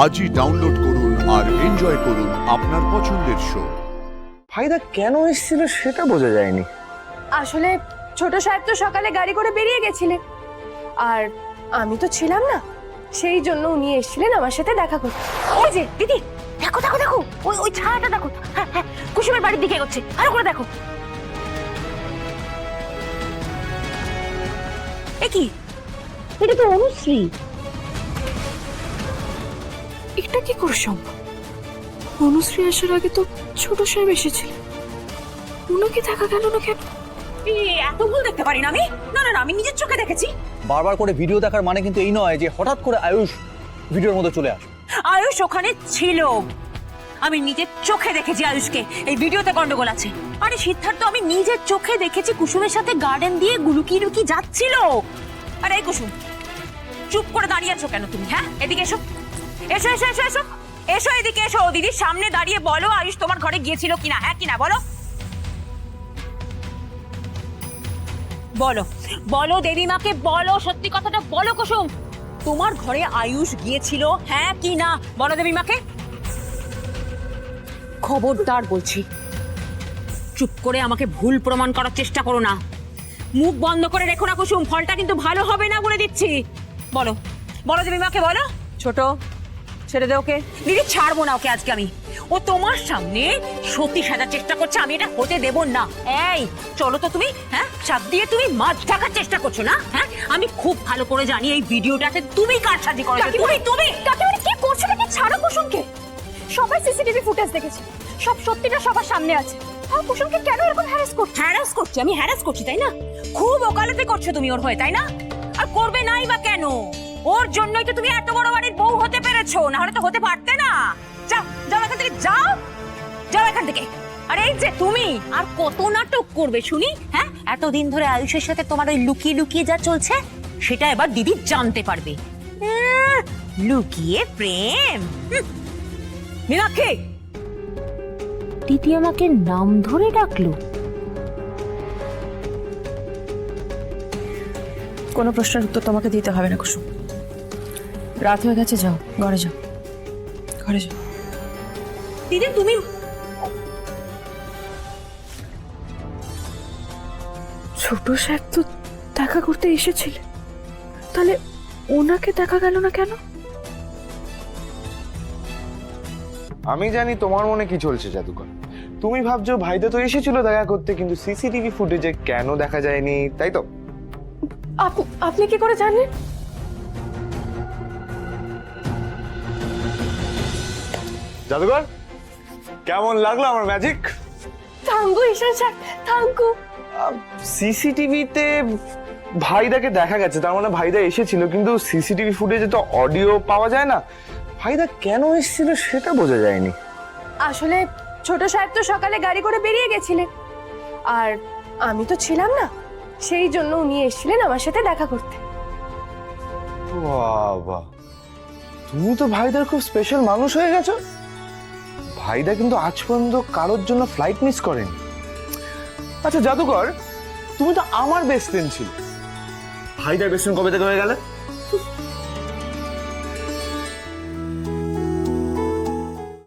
আজই ডাউনলোড করুন আর এনজয় করুন আপনার পছন্দের শো। ভাইদা কেন এসেছিল সেটা বোঝা যায়নি। আসলে ছোট সাহেব তো সকালে গাড়ি করে বেরিয়ে গেছিলেন, আর আমি তো ছিলাম না, সেই জন্য উনি এসেছিলেন আমার সাথে দেখা করতে। ওই যে দিদি, দেখো দেখো দেখো, ওই ওই ছায়াটা দেখো। হ্যাঁ হ্যাঁ, কুসুমের বাড়ির দিকে এগোচ্ছে, আরো করে দেখো। এ কি? এটা তো অনুশ্রী। এটা কি করে সম্ভব? অনুশ্রী আসার আগে তো ছোট সাহেব এসেছিলেন, ওনাকে দেখা গেল না কেন? এত ভুল দেখতে পারি না আমি। না না না, আমি নিজের চোখে দেখেছি। বারবার করে ভিডিও দেখার মানে কিন্তু এই নয় যে হঠাৎ করে আয়ুষ ভিডিওর মধ্যে চলে আসে। আয়ুষ ওখানে ছিল, আমি নিজের চোখে দেখেছি আয়ুষকে। এই ভিডিওতে গন্ডগোল আছে। আরে সিদ্ধার্থ, আমি নিজের চোখে দেখেছি কুসুমের সাথে গার্ডেন দিয়ে গুলুকি লুকি যাচ্ছিল। আরে এই কুসুম, চুপ করে দাঁড়িয়ে আছো কেন তুমি? হ্যাঁ, এদিকে এসো, এসো এসো এসো এসো এসো, এদিকে এসো। দিদির সামনে দাঁড়িয়ে বলো আয়ুষ তোমার ঘরে গিয়েছিল কিনা। হ্যাঁ কিনা বলো, বলো বলো দেবীমাকে বলো, সত্যি কথাটা বলো কুসুম। তোমার ঘরে আয়ুষ গিয়েছিল, হ্যাঁ কি না বলো দেবীমাকে। খবরদার বলছি, চুপ করে আমাকে ভুল প্রমাণ করার চেষ্টা করো না। মুখ বন্ধ করে রেখো না কুসুম, ফলটা কিন্তু ভালো হবে না বলে দিচ্ছি। বলো বলো দেবীমাকে বলো। ছোট, ছেড়ে দে ওকে। দিদি ছাড়বো না ওকে আজকে আমি। ও তোমার সামনে সত্যি সাজার চেষ্টা করছে, আমি এটা হতে দেব না। এই চলো তো তুমি। হ্যাঁ, চাপ দিয়ে তুমি মাছ ঢাকার চেষ্টা করছো না? হ্যাঁ, আমি খুব ভালো করে জানি এই ভিডিওটাতে তুমি কার সাজি করেছো। তুমি কাকিমণি কি করছো নাকি? ছাড়ো কুসুমকে। সবাই সিসিটিভি ফুটেজ দেখেছে, সব সত্যিটা সবার সামনে আছে। আর কুসুমকে কেন এরকম হ্যারাস করছো? হ্যারাস করছি? আমি হ্যারাস করছি তাই না? খুব ওকালতি করছো তুমি ওর হয়ে, তাই না? আর করবে নাই বা কেন? ওর জন্যই তো তুমি এত বড় বাড়ির বউ হতে পেরেছো, না হলে তো হতে পারতে না। যাও যাও এখান থেকে, যাও যাও এখান থেকে। আরে এই যে তুমি আর কত নাটক করবে শুনি? হ্যাঁ, এতদিন ধরে আয়ুষের সাথে তোমার ওই লুকিয়ে লুকিয়ে যা চলছে সেটা এবার দিদি জানতে পারবে। লুকিয়ে প্রেম। মীনাক্ষী, দিদি আমাকে নাম ধরে ডাকলো। কোনো প্রশ্নের উত্তর তোমাকে দিতে হবে না কুসুম। রাত হয়ে গেছে, যাও ঘরে যাও, ঘরে যাও। দিদি তুমি ছোট সাহেব তো দেখা করতে এসেছিলেন, তাহলে ওনাকে দেখা গেল না কেন? আমি জানি তোমার মনে কি চলছে জাদুকর। তুমি ভাবছো ভাইদা তো এসেছিল দেখা করতে, কিন্তু সিসিটিভি ফুটেজে কেন দেখা যায়নি, তাই তো? আপনি কি করে জানলেন? জাদুকর, কেমন লাগলো আমার ম্যাজিক? থ্যাঙ্কু ঈশান স্যার, থ্যাঙ্কু। সিসিটিভিতে ভাইদাকে দেখা গেছে, তার মানে ভাইদা এসেছিল, কিন্তু সিসিটিভি ফুটেজে তো অডিও পাওয়া যায় না। ভাইদা কেন এসেছিল সেটা বোঝা যায়নি। আসলে ছোট সাহেব তো সকালে গাড়ি করে বেরিয়ে গেছিলেন, আর আমি তো ছিলাম না, সেই জন্য উনি এসেছিলেন আমার সাথে দেখা করতে। বাবা, তুমি তো ভাইদার খুব স্পেশাল মানুষ হয়ে গেছো। ভাইদা কিন্তু আজ পর্যন্ত কারোর জন্য ফ্লাইট মিস করেনি। আচ্ছা জাদুকর, তুমি তো আমার বেস্ট ফ্রেন্ড ছিল, ভাইদার বেস্ট ফ্রেন্ড কবে থেকে হয়ে গেলে?